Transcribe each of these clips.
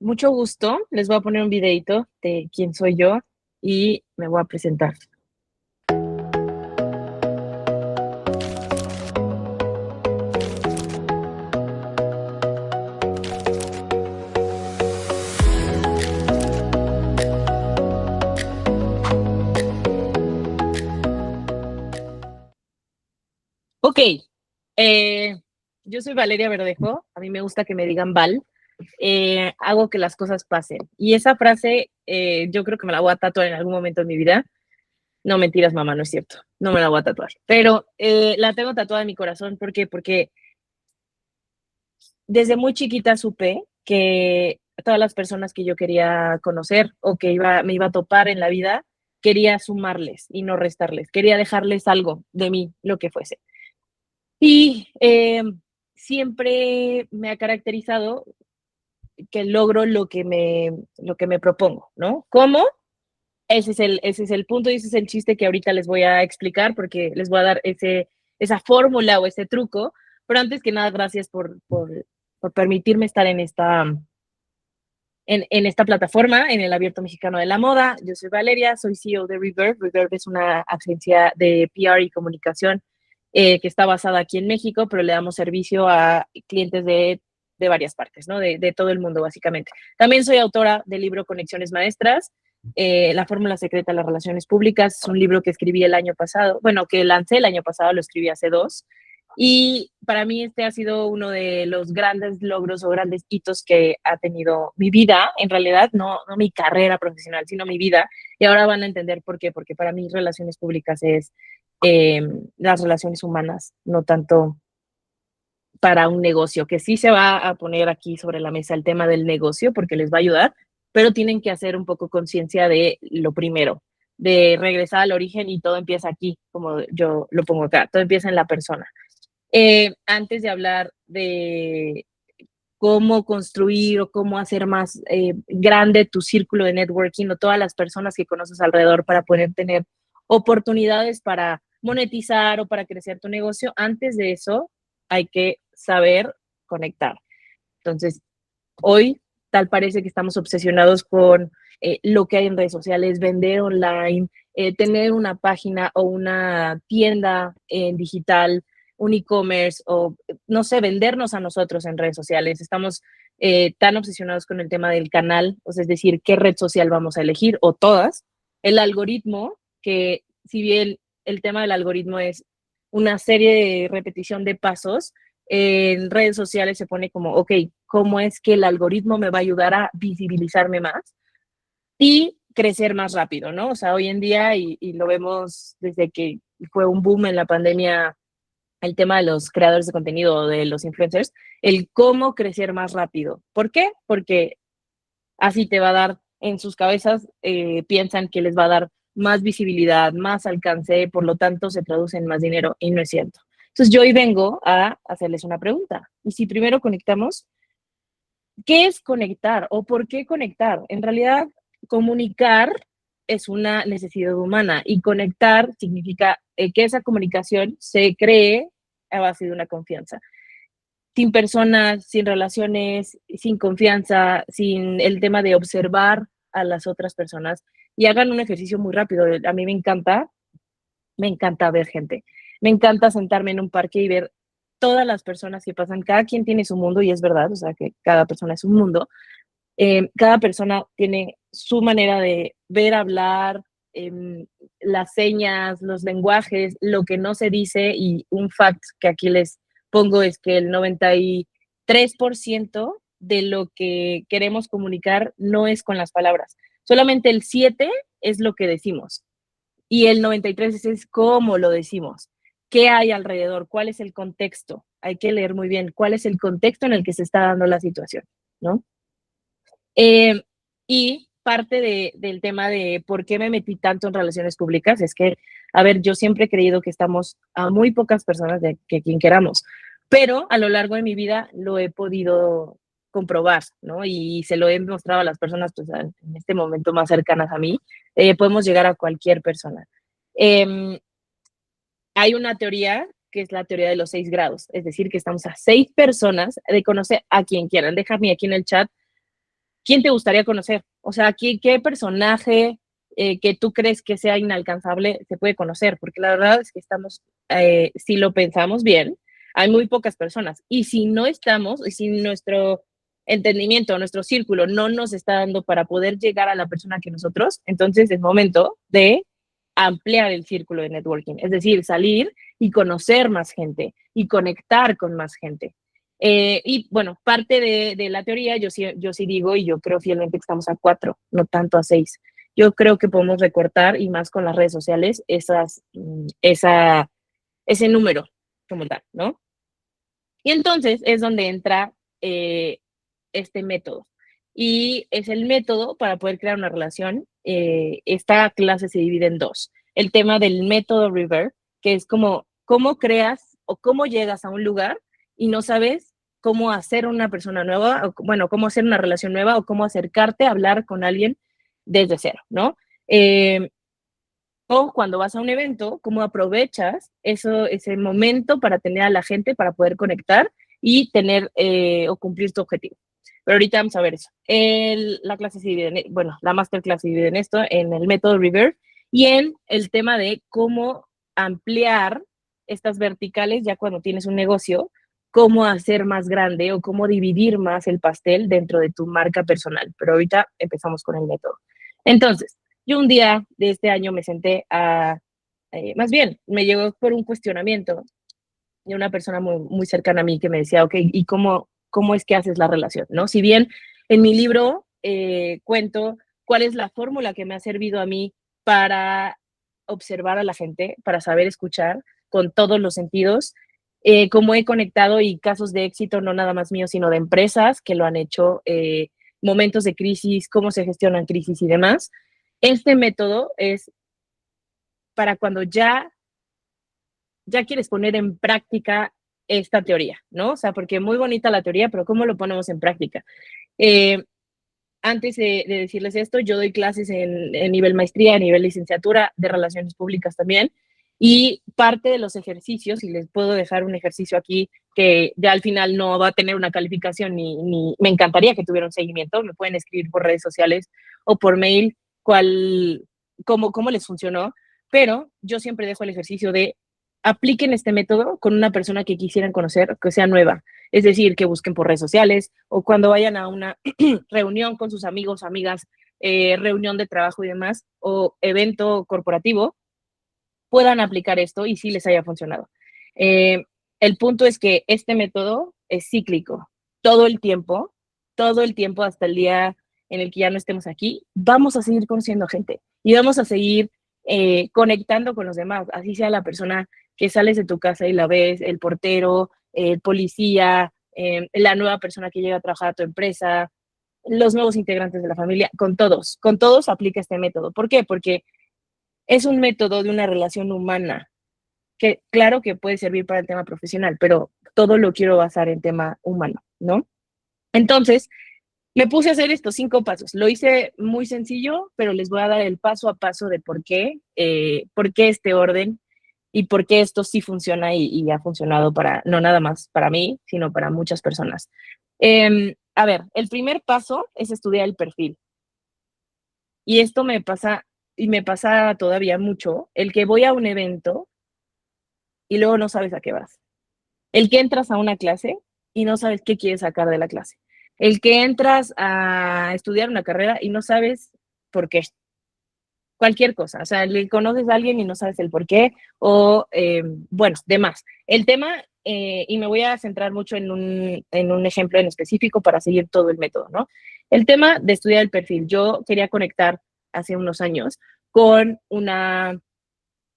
mucho gusto. Les voy a poner un videito de quién soy yo y me voy a presentar. Ok, eh, yo soy Valeria Verdejo. A mí me gusta que me digan Val. Hago que las cosas pasen. Y esa frase yo creo que me la voy a tatuar en algún momento de mi vida. No, mentiras, mamá, no es cierto. No me la voy a tatuar. Pero la tengo tatuada en mi corazón. ¿Por qué? Porque desde muy chiquita supe que todas las personas que yo quería conocer o que me iba a topar en la vida, quería sumarles y no restarles. Quería dejarles algo de mí, lo que fuese. Y siempre me ha caracterizado que logro lo que me propongo, ¿no? ¿Cómo? Ese es el punto y ese es el chiste que ahorita les voy a explicar porque les voy a dar esa fórmula o ese truco. Pero antes que nada, gracias por permitirme estar en esta plataforma, en el Abierto Mexicano de la Moda. Yo soy Valeria, soy CEO de Reverb. Reverb es una agencia de PR y comunicación que está basada aquí en México, pero le damos servicio a clientes de varias partes, ¿no? De todo el mundo, básicamente. También soy autora del libro Conexiones Maestras, La Fórmula Secreta de las Relaciones Públicas. Es un libro que escribí el año pasado, bueno, que lancé el año pasado, lo escribí hace 2. Y para mí este ha sido uno de los grandes logros o grandes hitos que ha tenido mi vida, en realidad, no mi carrera profesional, sino mi vida. Y ahora van a entender por qué, porque para mí relaciones públicas es eh, las relaciones humanas, no tanto para un negocio, que sí se va a poner aquí sobre la mesa el tema del negocio porque les va a ayudar, pero tienen que hacer un poco conciencia de lo primero, de regresar al origen y todo empieza aquí, como yo lo pongo acá, todo empieza en la persona. Antes de hablar de cómo construir o cómo hacer más grande tu círculo de networking o todas las personas que conoces alrededor para poder tener oportunidades para monetizar o para crecer tu negocio, antes de eso hay que saber conectar. Entonces, hoy tal parece que estamos obsesionados con lo que hay en redes sociales, vender online, tener una página o una tienda en digital, un e-commerce o, no sé, vendernos a nosotros en redes sociales. Estamos tan obsesionados con el tema del canal, o sea, es decir, qué red social vamos a elegir o todas. El algoritmo, que si bien el tema del algoritmo es una serie de repetición de pasos, en redes sociales se pone como, ok, ¿cómo es que el algoritmo me va a ayudar a visibilizarme más y crecer más rápido, ¿no? O sea, hoy en día, y lo vemos desde que fue un boom en la pandemia, el tema de los creadores de contenido, de los influencers, el cómo crecer más rápido. ¿Por qué? Porque así te va a dar en sus cabezas, piensan que les va a dar más visibilidad, más alcance, por lo tanto se traduce en más dinero y no es cierto. Entonces yo hoy vengo a hacerles una pregunta. Y si primero conectamos, ¿qué es conectar o por qué conectar? En realidad, comunicar es una necesidad humana y conectar significa que esa comunicación se cree a base de una confianza. Sin personas, sin relaciones, sin confianza, sin el tema de observar a las otras personas y hagan un ejercicio muy rápido. A mí me encanta ver gente. Me encanta sentarme en un parque y ver todas las personas que pasan. Cada quien tiene su mundo y es verdad, o sea, que cada persona es un mundo. Cada persona tiene su manera de ver, hablar, las señas, los lenguajes, lo que no se dice. Y un fact que aquí les pongo es que el 93% de lo que queremos comunicar no es con las palabras. Solamente el 7 es lo que decimos y el 93 es cómo lo decimos. ¿Qué hay alrededor? ¿Cuál es el contexto? Hay que leer muy bien cuál es el contexto en el que se está dando la situación, ¿no? Eh, y parte del tema de por qué me metí tanto en relaciones públicas es que, a ver, yo siempre he creído que estamos a muy pocas personas de que quien queramos, pero a lo largo de mi vida lo he podido comprobar, ¿no? Y se lo he mostrado a las personas, pues, en este momento más cercanas a mí. Podemos llegar a cualquier persona. Eh, Hay una teoría que es la teoría de los 6 grados, es decir, que estamos a 6 personas de conocer a quien quieran. Déjame aquí en el chat ¿quién te gustaría conocer? O sea, ¿qué personaje que tú crees que sea inalcanzable se puede conocer? Porque la verdad es que estamos, si lo pensamos bien, hay muy pocas personas. Y si no estamos, y si nuestro entendimiento, nuestro círculo no nos está dando para poder llegar a la persona que nosotros, entonces es momento de ampliar el círculo de networking, es decir, salir y conocer más gente y conectar con más gente. Y bueno, parte de la teoría, yo sí digo, y yo creo fielmente que estamos a 4, no tanto a 6. Yo creo que podemos recortar, y más con las redes sociales, ese número como tal, ¿no? Y entonces es donde entra este método. Y es el método para poder crear una relación. Esta clase se divide en dos. El tema del método River, que es como cómo creas o cómo llegas a un lugar y no sabes cómo hacer una persona nueva, o, bueno, cómo hacer una relación nueva o cómo acercarte a hablar con alguien desde cero, ¿no? O cuando vas a un evento, cómo aprovechas ese momento para tener a la gente, para poder conectar y tener o cumplir tu objetivo. Pero ahorita vamos a ver eso. La clase se divide, bueno, la masterclass se divide en esto, en el método River y en el tema de cómo ampliar estas verticales ya cuando tienes un negocio, cómo hacer más grande o cómo dividir más el pastel dentro de tu marca personal. Pero ahorita empezamos con el método. Entonces, yo un día de este año me senté más bien, me llegó por un cuestionamiento de una persona muy cercana a mí que me decía, ok, ¿y cómo es que haces la relación? ¿No? Si bien en mi libro cuento cuál es la fórmula que me ha servido a mí para observar a la gente, para saber escuchar con todos los sentidos, cómo he conectado y casos de éxito, no nada más míos, sino de empresas que lo han hecho, momentos de crisis, cómo se gestionan crisis y demás. Este método es para cuando ya quieres poner en práctica esta teoría, ¿no? O sea, porque muy bonita la teoría, pero ¿cómo lo ponemos en práctica? Eh, Antes de decirles esto, yo doy clases en nivel maestría, a nivel licenciatura, de relaciones públicas también, y parte de los ejercicios, y les puedo dejar un ejercicio aquí que ya al final no va a tener una calificación, ni me encantaría que tuviera un seguimiento, me pueden escribir por redes sociales o por mail cómo les funcionó, pero yo siempre dejo el ejercicio de apliquen este método con una persona que quisieran conocer, que sea nueva. Es decir, que busquen por redes sociales o cuando vayan a una reunión con sus amigos, amigas, reunión de trabajo y demás, o evento corporativo, puedan aplicar esto y sí les haya funcionado. Eh, el punto es que este método es cíclico. Todo todo el tiempo hasta el día en el que ya no estemos aquí, vamos a seguir conociendo gente y vamos a seguir conectando con los demás, así sea la persona que sales de tu casa y la ves, el portero, el policía, la nueva persona que llega a trabajar a tu empresa, los nuevos integrantes de la familia, con todos aplica este método. ¿Por qué? Porque es un método de una relación humana, que claro que puede servir para el tema profesional, pero todo lo quiero basar en tema humano, ¿no? Entonces, me puse a hacer estos 5 pasos. Lo hice muy sencillo, pero les voy a dar el paso a paso de por qué este orden y por qué esto sí funciona y ha funcionado para, no nada más para mí, sino para muchas personas. A ver, el primer paso es estudiar el perfil. Y esto me pasa, y me pasa todavía mucho, el que voy a un evento y luego no sabes a qué vas. El que entras a una clase y no sabes qué quieres sacar de la clase. El que entras a estudiar una carrera y no sabes por qué. Cualquier cosa. O sea, le conoces a alguien y no sabes el por qué. O, bueno, demás. El tema, y me voy a centrar mucho en un ejemplo en específico para seguir todo el método, ¿no? El tema de estudiar el perfil. Yo quería conectar hace unos años con una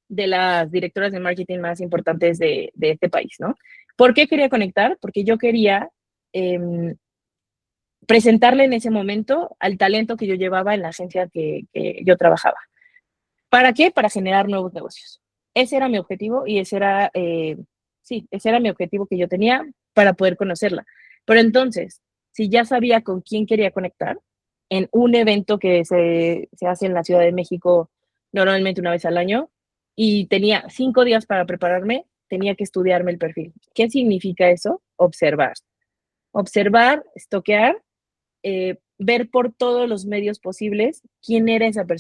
de las directoras de marketing más importantes de este país, ¿no? ¿Por qué quería conectar? Porque yo quería presentarle en ese momento al talento que yo llevaba en la agencia que yo trabajaba. ¿Para qué? Para generar nuevos negocios. Ese era mi objetivo y sí, ese era mi objetivo que yo tenía para poder conocerla. Pero entonces, si ya sabía con quién quería conectar, en un evento que se hace en la Ciudad de México normalmente una vez al año, y tenía 5 días para prepararme, tenía que estudiarme el perfil. ¿Qué significa eso? Observar. Observar, estoquear, ver por todos los medios posibles quién era esa persona